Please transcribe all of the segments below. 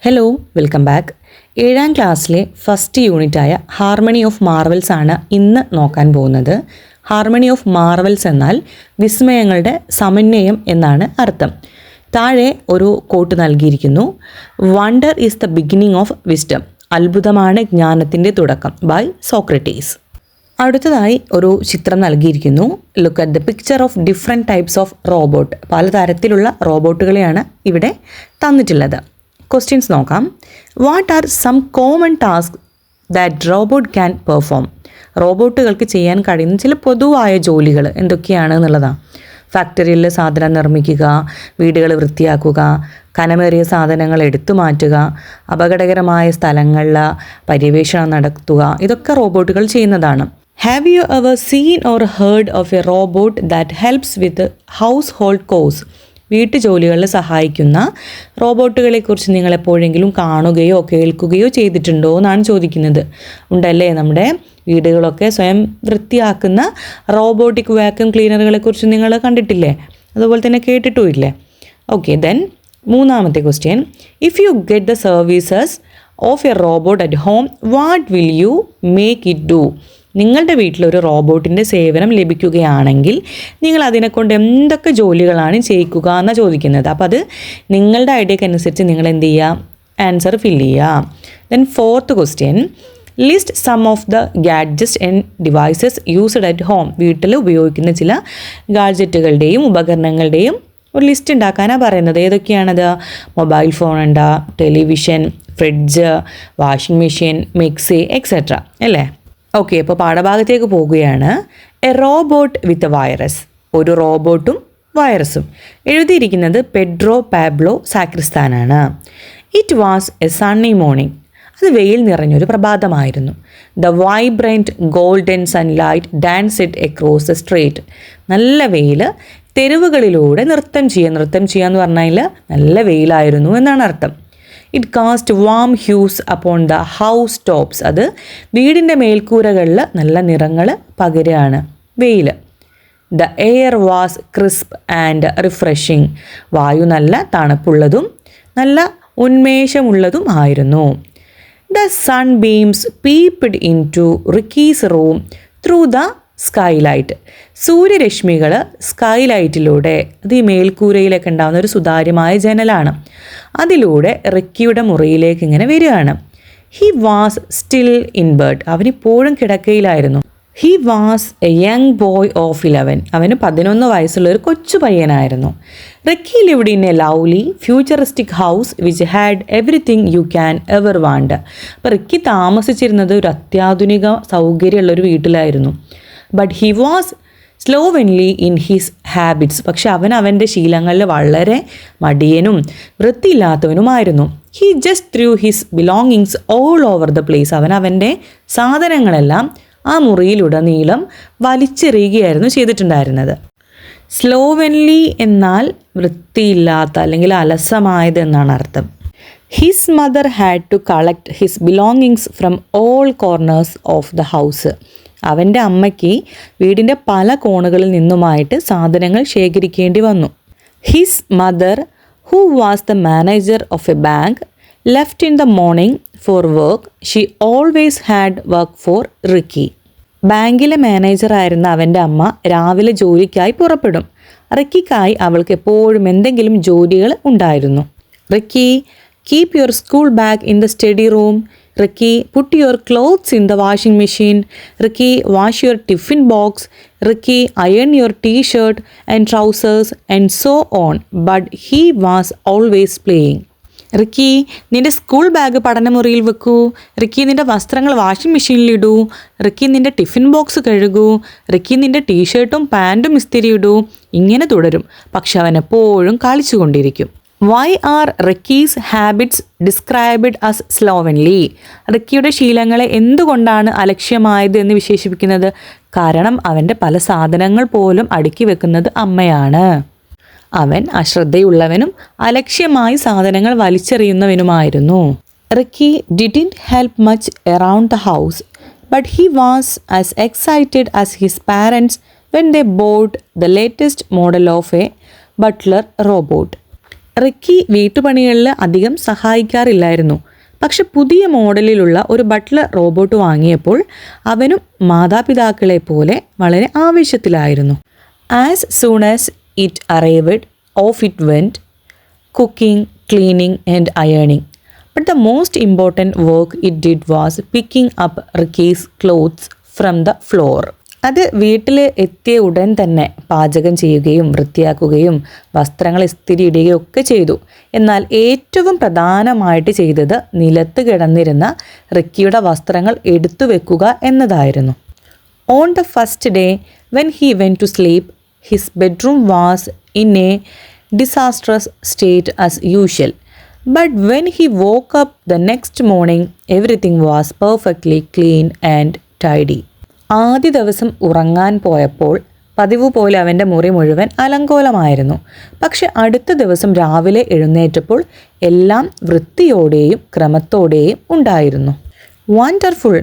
Hello, welcome back. 7ാം ക്ലാസ്സിലെ first യൂണിറ്റായ harmony of Marvels ആണ് ഇന്ന് നോക്കാൻ പോകുന്നത്. ഹാർമണി ഓഫ് മാർവൽസ് എന്നാൽ വിസ്മയങ്ങളുടെ സമന്വയം എന്നാണ് അർത്ഥം. താഴെ ഒരു കോട്ട് നൽകിയിരിക്കുന്നു. Wonder is the beginning of wisdom. അത്ഭുതമാണ് ജ്ഞാനത്തിൻ്റെ തുടക്കം ബൈ സോക്രട്ടീസ്. അടുത്തതായി ഒരു ചിത്രം നൽകിയിരിക്കുന്നു. Look at the picture of different types of robot. പലതരത്തിലുള്ള റോബോട്ടുകളെയാണ് ഇവിടെ തന്നിട്ടുള്ളത്. ക്വസ്റ്റ്യൻസ് നോക്കാം. What are some common task that robot can perform? റോബോട്ടുകൾക്ക് ചെയ്യാൻ കഴിയുന്ന ചില പൊതുവായ ജോലികൾ എന്തൊക്കെയാണ് എന്നുള്ളതാണ്. ഫാക്ടറിയിൽ സാധനം നിർമ്മിക്കുക, വീടുകൾ വൃത്തിയാക്കുക, കനമേറിയ സാധനങ്ങൾ എടുത്തു മാറ്റുക, അപകടകരമായ സ്ഥലങ്ങളിൽ പര്യവേഷണം നടത്തുക, ഇതൊക്കെ റോബോട്ടുകൾ ചെയ്യുന്നതാണ്. Have you ever seen or heard of a robot that helps with household chores? വീട്ടുജോലികളിൽ സഹായിക്കുന്ന റോബോട്ടുകളെക്കുറിച്ച് നിങ്ങൾ എപ്പോഴെങ്കിലും കാണുകയോ കേൾക്കുകയോ ചെയ്തിട്ടുണ്ടോ എന്നാണ് ചോദിക്കുന്നത്. ഉണ്ടല്ലേ, നമ്മുടെ വീടുകളൊക്കെ സ്വയം വൃത്തിയാക്കുന്ന റോബോട്ടിക് വാക്യൂം ക്ലീനറുകളെക്കുറിച്ച് നിങ്ങൾ കണ്ടിട്ടില്ലേ? അതുപോലെ തന്നെ കേട്ടിട്ടുമില്ലേ? ഓക്കെ, ദെൻ മൂന്നാമത്തെ question. If you get the services of a robot at home, what will you make it do? നിങ്ങളുടെ വീട്ടിലൊരു റോബോട്ടിൻ്റെ സേവനം ലഭിക്കുകയാണെങ്കിൽ നിങ്ങൾ അതിനെക്കൊണ്ട് എന്തൊക്കെ ജോലികളാണ് ചെയ്യിക്കുക എന്നാണ് ചോദിക്കുന്നത്. അപ്പോൾ അത് നിങ്ങളുടെ ഐഡിയക്ക് അനുസരിച്ച് നിങ്ങൾ എന്ത് ചെയ്യുക? ആൻസർ ഫില്ല് ചെയ്യുക. Then fourth question. List some of the gadgets and devices used at home. വീട്ടിൽ ഉപയോഗിക്കുന്ന ചില ഗാഡ്ജറ്റുകളുടെയും ഉപകരണങ്ങളുടെയും ഒരു ലിസ്റ്റ് ഉണ്ടാക്കാനാണ് പറയുന്നത്. ഏതൊക്കെയാണത്? മൊബൈൽ ഫോൺ ഉണ്ട്, television, fridge, washing machine, mixie etcetera അല്ലേ? ഓക്കെ, അപ്പോൾ പാഠഭാഗത്തേക്ക് പോകുകയാണ്. A robot with virus. ഒരു റോബോട്ടും വൈറസും. എഴുതിയിരിക്കുന്നത് പെഡ്രോ പാബ്ലോ സാക്രിസ്ഥാനാണ്. It was a sunny morning. അത് വെയിൽ നിറഞ്ഞൊരു പ്രഭാതമായിരുന്നു. The vibrant golden sunlight danced across the street. നല്ല വെയിൽ, തെരുവുകളിലൂടെ നൃത്തം ചെയ്യുക എന്ന് പറഞ്ഞാൽ നല്ല വെയിലായിരുന്നു എന്നാണ് അർത്ഥം. It cast warm hues upon the house tops. അത് വീടിൻ്റെ മേൽക്കൂരകളിൽ നല്ല നിറങ്ങൾ പകരുകയാണ് വെയിൽ. The air was crisp and refreshing. വായു നല്ല തണുപ്പുള്ളതും നല്ല ഉന്മേഷമുള്ളതും ആയിരുന്നു. The sunbeams peeped into Ricky's room through the skylight. സൂര്യരശ്മികൾ സ്കൈലൈറ്റിലൂടെ, അത് ഈ മേൽക്കൂരയിലൊക്കെ ഉണ്ടാകുന്ന ഒരു സുതാര്യമായ ജനലാണ്, അതിലൂടെ റിക്കിയുടെ മുറിയിലേക്ക് ഇങ്ങനെ വരികയാണ്. He was still in bed. അവനിപ്പോഴും കിടക്കയിലായിരുന്നു. He was a young boy of 11. അവന് 11 വയസ്സുള്ള ഒരു കൊച്ചു പയ്യനായിരുന്നു. Ricky lived in a lovely futuristic house which had everything you can ever want. അപ്പോൾ റിക്കി താമസിച്ചിരുന്നത് ഒരു അത്യാധുനിക സൗകര്യമുള്ളൊരു വീട്ടിലായിരുന്നു. But he was slovenly in his habits. പക്ഷെ അവൻ്റെ ശീലങ്ങളിൽ വളരെ മടിയനും വൃത്തിയില്ലാത്തവനുമായിരുന്നു. He just threw his belongings all over the place. അവൻ്റെ സാധനങ്ങളെല്ലാം ആ മുറിയിലുടനീളം വലിച്ചെറിയുകയായിരുന്നു ചെയ്തിട്ടുണ്ടായിരുന്നത്. സ്ലോവൻലി എന്നാൽ വൃത്തിയില്ലാത്ത അല്ലെങ്കിൽ അലസമായത് എന്നാണ് അർത്ഥം. His mother had to collect his belongings from all corners of the house. അവൻ്റെ അമ്മയ്ക്ക് വീടിൻ്റെ പല കോണുകളിൽ നിന്നുമായിട്ട് സാധനങ്ങൾ ശേഖരിക്കേണ്ടി വന്നു. His mother, who was the manager of a bank, left in the morning for work. She always had work for Ricky. ബാങ്കിലെ മാനേജറായിരുന്ന അവൻ്റെ അമ്മ രാവിലെ ജോലിക്കായി പുറപ്പെടും. റിക്കിക്കായി അവൾക്ക് എപ്പോഴും എന്തെങ്കിലും ജോലികൾ ഉണ്ടായിരുന്നു. Ricky, keep your school bag in the study room. Ricky, put your clothes in the washing machine. Ricky, wash your tiffin box. Ricky, iron your t-shirt and trousers and so on. But he was always playing. Ricky, നിൻ്റെ school bag പഠനമുറിയിൽ വെക്കൂ. Ricky, നിൻ്റെ വസ്ത്രങ്ങൾ washing മെഷീനിലിടൂ. Ricky, നിൻ്റെ tiffin box കഴുകൂ. Ricky, നിൻ്റെ ടീഷർട്ടും പാൻറ്റും ഇസ്തിരി ഇടൂ. ഇങ്ങനെ തുടരും. പക്ഷെ അവൻ എപ്പോഴും കളിച്ചുകൊണ്ടിരിക്കും. Why are Ricky's habits described as slovenly? റിക്കിയുടെ ശീലങ്ങളെ എന്തുകൊണ്ടാണ് അലക്ഷ്യമായത് എന്ന് വിശേഷിപ്പിക്കുന്നത്? കാരണം അവൻ്റെ പല സാധനങ്ങൾ പോലും അടുക്കി വെക്കുന്നത് അമ്മയാണ്. അവൻ അശ്രദ്ധയുള്ളവനും അലക്ഷ്യമായി സാധനങ്ങൾ വലിച്ചെറിയുന്നവനുമായിരുന്നു. Ricky didn't help much around the house, but he was as excited as his parents when they bought the latest model of a butler robot. Ricky വീട്ടുപണികളിൽ അധികം സഹായിക്കാറില്ലായിരുന്നു. പക്ഷെ പുതിയ മോഡലിലുള്ള ഒരു ബട്ട്ലർ റോബോട്ട് വാങ്ങിയപ്പോൾ അവനും മാതാപിതാക്കളെ പോലെ വളരെ ആവശ്യത്തിലായിരുന്നു. As soon as it arrived, off it went, cooking, cleaning and അയേണിങ്. But the most important work it did was picking up Ricky's clothes from the floor. അത് വീട്ടിൽ എത്തിയ ഉടൻ തന്നെ പാചകം ചെയ്യുകയും വൃത്തിയാക്കുകയും വസ്ത്രങ്ങൾ ഇസ്തിരിയിടുകയും ഒക്കെ ചെയ്തു. എന്നാൽ ഏറ്റവും പ്രധാനമായിട്ട് ചെയ്തത് നിലത്ത് കിടന്നിരുന്ന റിക്കിയുടെ വസ്ത്രങ്ങൾ എടുത്തു വെക്കുക എന്നതായിരുന്നു. On the first day when he went to sleep, his bedroom was in a disastrous state as usual. But when he woke up the next morning, everything was perfectly clean and tidy. ആദ്യ ദിവസം ഉറങ്ങാൻ പോയപ്പോൾ പതിവ് പോലെ അവൻ്റെ മുറി മുഴുവൻ അലങ്കോലമായിരുന്നു. പക്ഷെ അടുത്ത ദിവസം രാവിലെ എഴുന്നേറ്റപ്പോൾ എല്ലാം വൃത്തിയോടെയും ക്രമത്തോടെയും ഉണ്ടായിരുന്നു. Wonderful,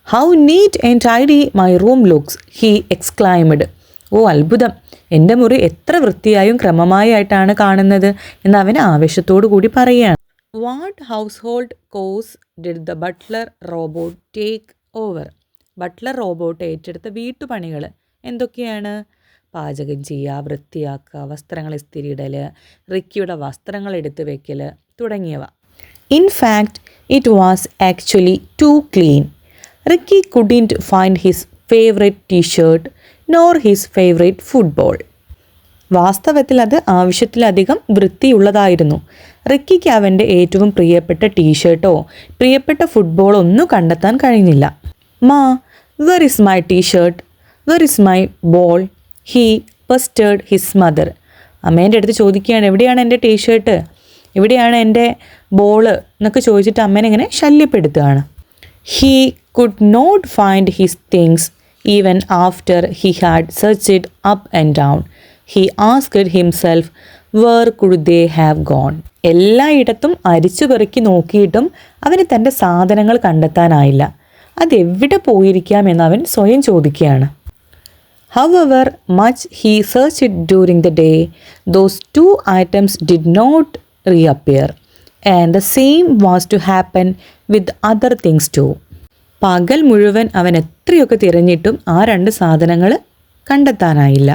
how neat and tidy my room looks, he exclaimed. ഓ അത്ഭുതം, എൻ്റെ മുറി എത്ര വൃത്തിയായും ക്രമമായിട്ടാണ് കാണുന്നത് എന്ന് അവൻ ആവേശത്തോടു കൂടി പറയുകയാണ്. What house hold course did the butler robot take over? Butler robot ഏറ്റെടുത്ത വീട്ടുപണികൾ എന്തൊക്കെയാണ്? പാചകം ചെയ്യുക, വൃത്തിയാക്കുക, വസ്ത്രങ്ങൾ ഇസ്തിരിയിടൽ, റിക്കിയുടെ വസ്ത്രങ്ങൾ എടുത്തു വയ്ക്കൽ തുടങ്ങിയവ. In fact it was actually to clean. Ricky couldn't find his favourite t-shirt nor his favourite football. വാസ്തവത്തിൽ അത് ആവശ്യത്തിലധികം വൃത്തിയുള്ളതായിരുന്നു. റിക്കിക്ക് അവൻ്റെ ഏറ്റവും പ്രിയപ്പെട്ട ടീഷർട്ടോ പ്രിയപ്പെട്ട ഫുട്ബോളോ ഒന്നും കണ്ടെത്താൻ കഴിഞ്ഞില്ല. Ma, where is my t-shirt, where is my ball, he pestered his mother. അമ്മേൻ്റെ അടുത്ത് ചോദിക്കുകയാണ്, എവിടെയാണ് എൻ്റെ ടീഷർട്ട്, എവിടെയാണ് എൻ്റെ ബോള് എന്നൊക്കെ ചോദിച്ചിട്ട് അമ്മേനെ ഇങ്ങനെ ശല്യപ്പെടുത്തുകയാണ്. He could not find his things even after he had searched up and down. He asked himself, where could they have gone? എല്ലായിടത്തും അരിച്ചു പെറുക്കി നോക്കിയിട്ടും അവന് തൻ്റെ സാധനങ്ങൾ കണ്ടെത്താനായില്ല. അതെവിടെ പോയിരിക്കാമെന്ന് അവൻ സ്വയം ചോദിക്കുകയാണ്. However much he searched during the day, those two items did not reappear. And the same was to happen with other things too. പകൽ മുഴുവൻ അവൻ എത്രയൊക്കെ തിരഞ്ഞിട്ടും ആ രണ്ട് സാധനങ്ങൾ കണ്ടെത്താനായില്ല.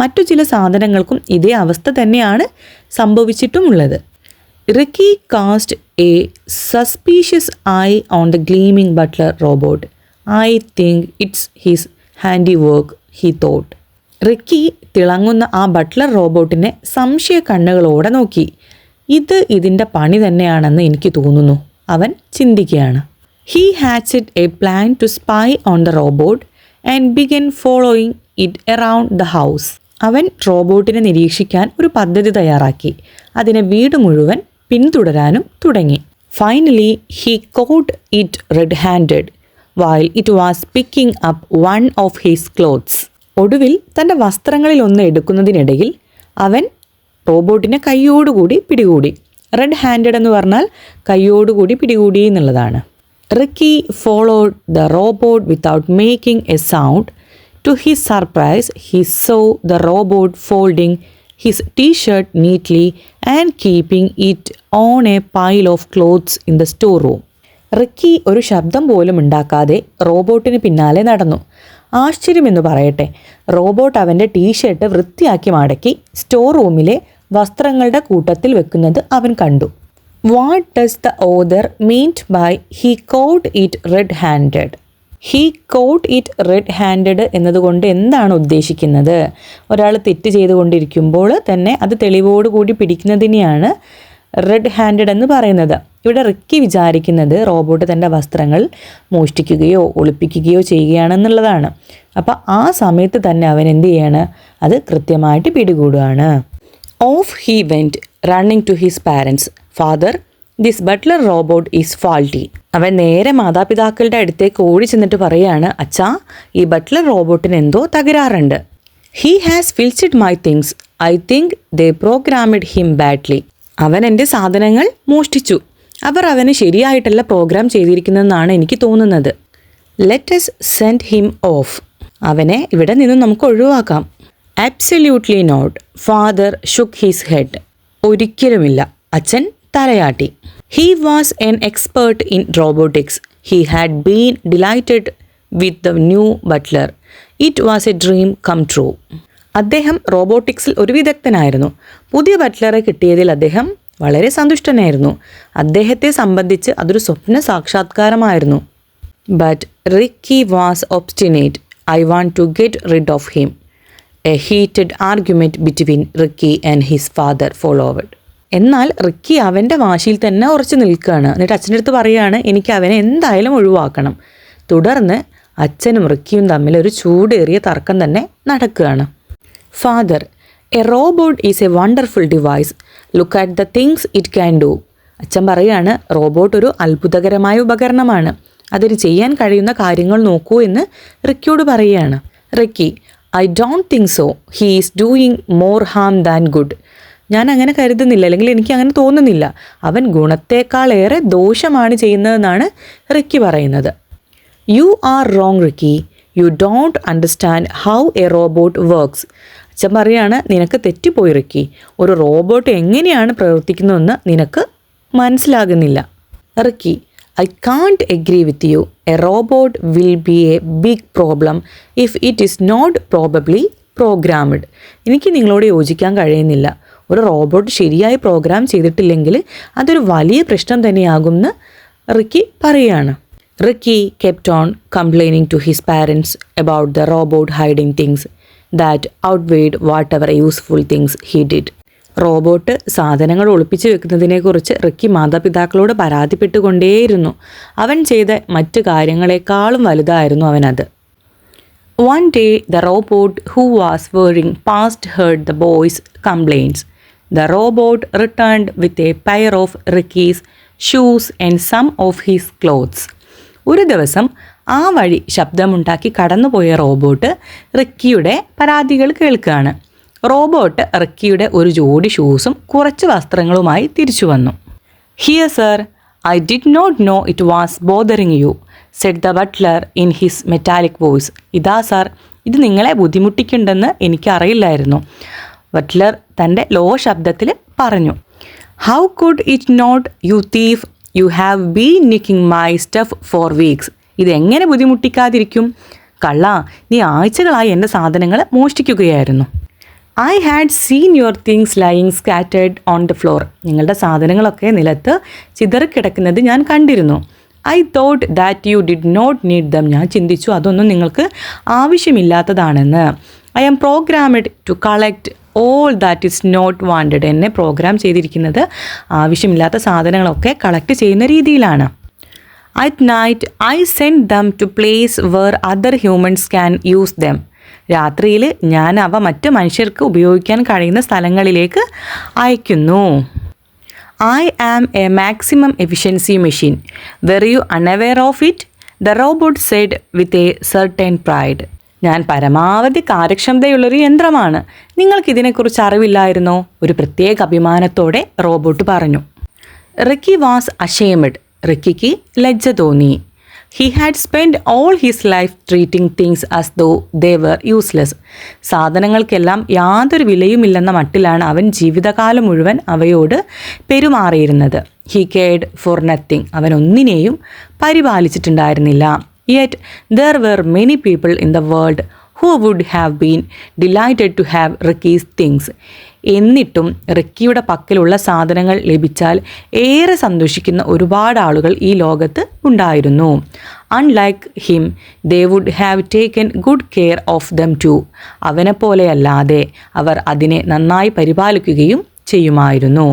മറ്റു ചില സാധനങ്ങൾക്കും ഇതേ അവസ്ഥ തന്നെയാണ് സംഭവിച്ചിട്ടുമുള്ളത്. Ricky cast a suspicious eye on the gleaming butler robot. I think it's his handy work, he thought. Ricky തിളങ്ങുന്ന ആ ബട്ട്ലർ റോബോട്ടിനെ സംശയ കണ്ണുകളോടെ നോക്കി. ഇത് ഇതിൻ്റെ പണി തന്നെയാണെന്ന് എനിക്ക് തോന്നുന്നു, അവൻ ചിന്തിക്കുകയാണ്. He hatched a plan to spy on the robot and began following it around the house. അവൻ റോബോട്ടിനെ നിരീക്ഷിക്കാൻ ഒരു പദ്ധതി തയ്യാറാക്കി. അതിനെ വീട് മുഴുവൻ പിന്തുടരാനും തുടങ്ങി. Finally, he caught it red-handed while it was picking up one of his clothes. ഒടുവിൽ തൻ്റെ വസ്ത്രങ്ങളിൽ ഒന്ന് എടുക്കുന്നതിനിടയിൽ അവൻ റോബോട്ടിനെ കൈയോടുകൂടി പിടികൂടി. റെഡ് ഹാൻഡഡ് എന്ന് പറഞ്ഞാൽ കൈയോടുകൂടി പിടികൂടി എന്നുള്ളതാണ്. Ricky followed the robot without making a sound. To his surprise, he saw the robot folding his t-shirt neatly and keeping it on a pile of clothes in the storeroom. Ricky ഒരു ശബ്ദം പോലും ഉണ്ടാക്കാതെ റോബോട്ടിന് പിന്നാലെ നടന്നു. ആശ്ചര്യമെന്ന് പറയട്ടെ, robot അവൻ്റെ T shirt വൃത്തിയാക്കി മടക്കി സ്റ്റോർ റൂമിലെ വസ്ത്രങ്ങളുടെ കൂട്ടത്തിൽ വെക്കുന്നത് അവൻ കണ്ടു. What does the author mean by he caught it red-handed? He caught it red-handed എന്നതുകൊണ്ട് എന്താണ് ഉദ്ദേശിക്കുന്നത്? ഒരാൾ തെറ്റ് ചെയ്തുകൊണ്ടിരിക്കുമ്പോൾ തന്നെ അത് തെളിവോടുകൂടി പിടിക്കുന്നതിനെയാണ് റെഡ് ഹാൻഡഡ് എന്ന് പറയുന്നത്. ഇവിടെ റിക്കി വിചാരിക്കുന്നത് റോബോട്ട് തൻ്റെ വസ്ത്രങ്ങൾ മോഷ്ടിക്കുകയോ ഒളിപ്പിക്കുകയോ ചെയ്യുകയാണെന്നുള്ളതാണ്. അപ്പോൾ ആ സമയത്ത് തന്നെ അവൻ എന്ത് ചെയ്യാണ്? അത് കൃത്യമായിട്ട് പിടികൂടുകയാണ്. Off he went running to his parents. Father, this butler robot is faulty. അവൻ നേരെ മാതാപിതാക്കളുടെ അടുത്തേക്ക് ഓടി ചെന്നിട്ട് പറയുകയാണ്, അച്ഛാ, ഈ ബട്ട്ലർ റോബോട്ടിന് എന്തോ തകരാറുണ്ട്. He has filched my things. I think they programmed him badly. അവൻ എൻ്റെ സാധനങ്ങൾ മോഷ്ടിച്ചു. അവർ അവന് ശരിയായിട്ടല്ല പ്രോഗ്രാം ചെയ്തിരിക്കുന്നതെന്നാണ് എനിക്ക് തോന്നുന്നത്. Let us send him off. അവനെ ഇവിടെ നിന്നും നമുക്ക് ഒഴിവാക്കാം. Absolutely not. Father shook his head. ഒരിക്കലുമില്ല, അച്ഛൻ തലയാട്ടി. He was an expert in robotics. He had been delighted with the new butler. It was a dream come true. അദ്ദേഹം റോബോട്ടിക്സിൽ ഒരു വിദഗ്ധനായിരുന്നു. പുതിയ ബട്ട്ലറെ കിട്ടിയതിൽ അദ്ദേഹം വളരെ സന്തുഷ്ടനായിരുന്നു. അദ്ദേഹത്തെ സംബന്ധിച്ച് അതൊരു സ്വപ്ന സാക്ഷാത്കാരമായിരുന്നു. But Ricky was obstinate. I want to get rid of him. A heated argument between Ricky and his father followed. എന്നാൽ റിക്കി അവൻ്റെ വാശിയിൽ തന്നെ ഉറച്ചു നിൽക്കുകയാണ്. എന്നിട്ട് അച്ഛൻ്റെ അടുത്ത് പറയുകയാണ്, എനിക്ക് അവനെ എന്തായാലും ഒഴിവാക്കണം. തുടർന്ന് അച്ഛനും റിക്കിയും തമ്മിൽ ഒരു ചൂടേറിയ തർക്കം തന്നെ നടക്കുകയാണ്. Father, A robot is A wonderful device. Look at the things it can do. അച്ഛൻ പറയുകയാണ്, റോബോട്ട് ഒരു അത്ഭുതകരമായ ഉപകരണമാണ്. അതിന് ചെയ്യാൻ കഴിയുന്ന കാര്യങ്ങൾ നോക്കൂ എന്ന് റിക്കിയോട് പറയുകയാണ്. Ricky, I don't think so. He is doing more Ham than good. ഞാൻ അങ്ങനെ കരുതുന്നില്ല, അല്ലെങ്കിൽ എനിക്ക് അങ്ങനെ തോന്നുന്നില്ല. അവൻ ഗുണത്തേക്കാളേറെ ദോഷമാണ് ചെയ്യുന്നതെന്നാണ് റിക്കി പറയുന്നത്. You are wrong Ricky. You don't understand how A robot works. അച്ഛൻ പറയാണ്, നിനക്ക് തെറ്റിപ്പോയി റിക്കി. ഒരു റോബോട്ട് എങ്ങനെയാണ് പ്രവർത്തിക്കുന്നതെന്ന് നിനക്ക് മനസ്സിലാകുന്നില്ല. Ricky, I can't agree with you. A robot will be a big problem if it is not probably programmed. എനിക്ക് നിങ്ങളോട് യോജിക്കാൻ കഴിയുന്നില്ല. ഒരു റോബോട്ട് ശരിയായി പ്രോഗ്രാം ചെയ്തിട്ടില്ലെങ്കിൽ അതൊരു വലിയ പ്രശ്നം തന്നെയാകുമെന്ന് റിക്കി പറയുകയാണ്. Ricky kept on complaining to his parents about the robot hiding things that outweighed whatever useful things he did. Robot സാധനങ്ങൾ ഒളിപ്പിച്ച് വെക്കുന്നതിനെക്കുറിച്ച് റിക്കി മാതാപിതാക്കളോട് പരാതിപ്പെട്ടുകൊണ്ടേയിരുന്നു. അവൻ ചെയ്ത മറ്റ് കാര്യങ്ങളെക്കാളും വലുതായിരുന്നു അവനത്. One day, the robot who was wearing past heard the boys' complaints. The robot returned with a pair of Ricky's shoes and some of his clothes. ഒരു ദിവസം ആ വഴി ശബ്ദമുണ്ടാക്കി കടന്നുപോയ റോബോട്ട് റിക്കിയുടെ പരാതികൾ കേൾക്കുകയാണ്. റോബോട്ട് റിക്കിയുടെ ഒരു ജോഡി ഷൂസും കുറച്ച് വസ്ത്രങ്ങളുമായി തിരിച്ചു വന്നു. Here sir, I did not know it was bothering you, said the butler in his metallic voice. ഇതാ സാർ, ഇത് നിങ്ങളെ ബുദ്ധിമുട്ടിക്കുന്നുണ്ടെന്ന് എനിക്കറിയില്ലായിരുന്നു, ബട്ട്ലർ തൻ്റെ ലോ ശബ്ദത്തിൽ പറഞ്ഞു. How could it not, you thief, you have been nicking my stuff for weeks. ഇതെങ്ങനെ ബുദ്ധിമുട്ടിക്കാതിരിക്കും? കള്ള, നീ ആഴ്ചകളായി എൻ്റെ സാധനങ്ങൾ മോഷ്ടിക്കുകയായിരുന്നു. I had seen your things lying scattered on the floor. നിങ്ങളുടെ സാധനങ്ങളൊക്കെ നിലത്ത് ചിതറിക്കിടക്കുന്നത് ഞാൻ കണ്ടിരുന്നു. I thought that you did not need them. ഞാൻ ചിന്തിച്ചു അതൊന്നും നിങ്ങൾക്ക് ആവശ്യമില്ലാത്തതാണെന്ന്. I am programmed to collect all that is not wanted. എന്നെ പ്രോഗ്രാം ചെയ്തിരിക്കുന്നത് ആവശ്യമില്ലാത്ത സാധനങ്ങളൊക്കെ കളക്ട് ചെയ്യുന്ന രീതിയിലാണ്. At night I send them to place where other humans can use them. രാത്രിയിൽ ഞാൻ അവ മറ്റ് മനുഷ്യർക്ക് ഉപയോഗിക്കാൻ കഴിയുന്ന സ്ഥലങ്ങളിലേക്ക് അയക്കുന്നു. I am a maximum efficiency machine. Were you unaware of it? The robot said with a certain pride. ഞാൻ പരമാവധി കാര്യക്ഷമതയുള്ളൊരു യന്ത്രമാണ്. നിങ്ങൾക്കിതിനെക്കുറിച്ച് അറിവില്ലായിരുന്നോ? ഒരു പ്രത്യേക അഭിമാനത്തോടെ റോബോട്ട് പറഞ്ഞു. Ricky was അഷേമഡ്. റിക്കിക്ക് ലജ്ജ തോന്നി. He had spend all his life treating things as though they were useless. സാധനങ്ങൾക്കെല്ലാം യാതൊരു വിലയുമില്ലെന്ന മട്ടിലാണ് അവൻ ജീവിതകാലം മുഴുവൻ അവയോട് പെരുമാറിയിരുന്നത്. He cared for nothing. അവൻ ഒന്നിനെയും പരിപാലിച്ചിട്ടുണ്ടായിരുന്നില്ല. Yet there were many people in the world who would have been delighted to have Ricky's things. എന്നിട്ടും റിക്കിയുടെ പക്കലുള്ള സാധനങ്ങൾ ലഭിച്ചാൽ ഏറെ സന്തോഷിക്കുന്ന ഒരുപാട് ആളുകൾ ഈ ലോകത്ത് ഉണ്ടായിരുന്നു. Unlike him, they would have taken good care of them too. അവനെപ്പോലെയല്ലാതെ അവർ അതിനെ നന്നായി പരിപാലിക്കുകയും ചെയ്യുമായിരുന്നു.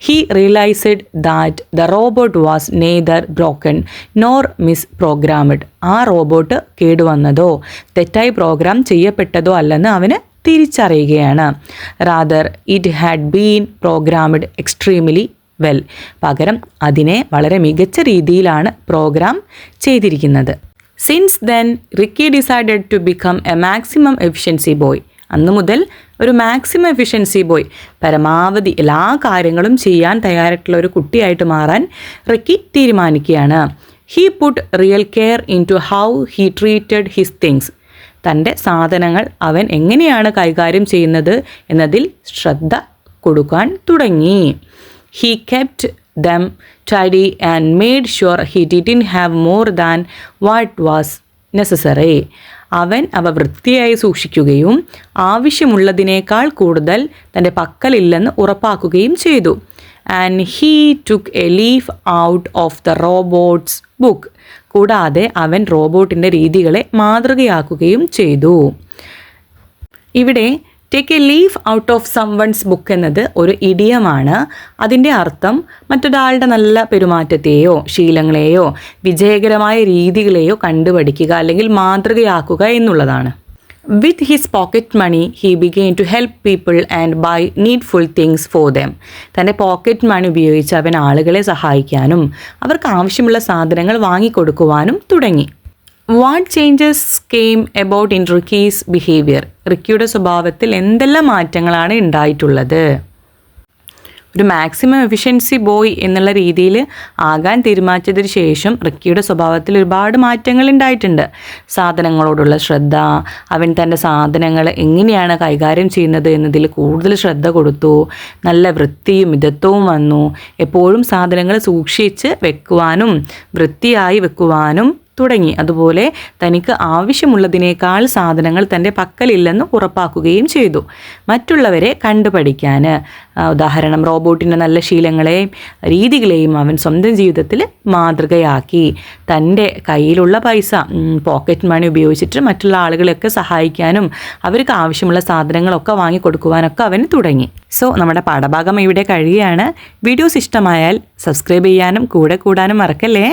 He realised that the robot was neither broken nor misprogrammed. ആ റോബോട്ട് കേടുവന്നതോ തെറ്റായി പ്രോഗ്രാം ചെയ്യപ്പെട്ടതോ അല്ലെന്ന് അവന് തിരിച്ചറിയുകയാണ്. Rather it had been programmed extremely well. പകരം അതിനെ വളരെ മികച്ച രീതിയിലാണ് പ്രോഗ്രാം ചെയ്തിരിക്കുന്നത്. Since then Ricky decided to become a maximum efficiency boy. അന്നു മുതൽ ഒരു മാക്സിമം എഫിഷ്യൻസി ബോയ്, പരമാവധി എല്ലാ കാര്യങ്ങളും ചെയ്യാൻ തയ്യാറായിട്ടുള്ള ഒരു കുട്ടിയായിട്ട് മാറാൻ റിക്കി തീരുമാനിക്കുകയാണ്. He put real care into how he treated his things. തൻ്റെ സാധനങ്ങൾ അവൻ എങ്ങനെയാണ് കൈകാര്യം ചെയ്യുന്നത് എന്നതിൽ ശ്രദ്ധ കൊടുക്കാൻ തുടങ്ങി. He kept them tidy and made sure he didn't have more than what was necessary. അവൻ അവ വൃത്തിയായി സൂക്ഷിക്കുകയും ആവശ്യമുള്ളതിനേക്കാൾ കൂടുതൽ തൻ്റെ പക്കലില്ലെന്ന് ഉറപ്പാക്കുകയും ചെയ്തു. And he took A leaf out of the robots book. കൂടാതെ അവൻ റോബോട്ടിൻ്റെ രീതികളെ മാതൃകയാക്കുകയും ചെയ്തു. ഇവിടെ take A leaf out of someone's book എന്നത് ഒരു ഇഡിയമാണ്. അതിൻ്റെ അർത്ഥം മറ്റൊരാളുടെ നല്ല പെരുമാറ്റത്തെയോ ശീലങ്ങളെയോ വിജയകരമായ രീതികളെയോ കണ്ടുപഠിക്കുക അല്ലെങ്കിൽ മാതൃകയാക്കുക എന്നുള്ളതാണ്. With his pocket money, he began to help people and buy needful things for them. തൻ്റെ പോക്കറ്റ് മണി ഉപയോഗിച്ച് അവൻ ആളുകളെ സഹായിക്കാനും അവർക്ക് ആവശ്യമുള്ള സാധനങ്ങൾ വാങ്ങിക്കൊടുക്കുവാനും തുടങ്ങി. What changes came about in Ricky's behavior? റിക്കിയുടെ സ്വഭാവത്തിൽ എന്തെല്ലാം മാറ്റങ്ങളാണ് ഉണ്ടായിട്ടുള്ളത്? ഒരു മാക്സിമം എഫിഷ്യൻസി ബോയ് എന്നുള്ള രീതിയിൽ ആകാൻ തീരുമാനിച്ചതിന് ശേഷം റിക്കിയുടെ സ്വഭാവത്തിൽ ഒരുപാട് മാറ്റങ്ങൾ ഉണ്ടായിട്ടുണ്ട്. സാധനങ്ങളോടുള്ള ശ്രദ്ധ, അവൻ തൻ്റെ സാധനങ്ങൾ എങ്ങനെയാണ് കൈകാര്യം ചെയ്യുന്നത് എന്നതിൽ കൂടുതൽ ശ്രദ്ധ കൊടുത്തു. നല്ല വൃത്തിയും മിതത്വവും വന്നു. എപ്പോഴും സാധനങ്ങൾ സൂക്ഷിച്ച് വെക്കുവാനും വൃത്തിയായി വെക്കുവാനും തുടങ്ങി. അതുപോലെ തനിക്ക് ആവശ്യമുള്ളതിനേക്കാൾ സാധനങ്ങൾ തൻ്റെ പക്കലില്ലെന്ന് ഉറപ്പാക്കുകയും ചെയ്തു. മറ്റുള്ളവരെ കണ്ടുപഠിക്കാൻ, ഉദാഹരണം റോബോട്ടിൻ്റെ നല്ല ശീലങ്ങളെയും രീതികളെയും അവൻ സ്വന്തം ജീവിതത്തിൽ മാതൃകയാക്കി. തൻ്റെ കയ്യിലുള്ള പൈസ, പോക്കറ്റ് മണി ഉപയോഗിച്ചിട്ട് മറ്റുള്ള ആളുകളെയൊക്കെ സഹായിക്കാനും അവർക്ക് ആവശ്യമുള്ള സാധനങ്ങളൊക്കെ വാങ്ങിക്കൊടുക്കുവാനൊക്കെ അവൻ തുടങ്ങി. സോ നമ്മുടെ പാഠഭാഗം ഇവിടെ കഴിയുകയാണ്. വീഡിയോസ് ഇഷ്ടമായാൽ സബ്സ്ക്രൈബ് ചെയ്യാനും കൂടെ കൂടാനും മറക്കല്ലേ.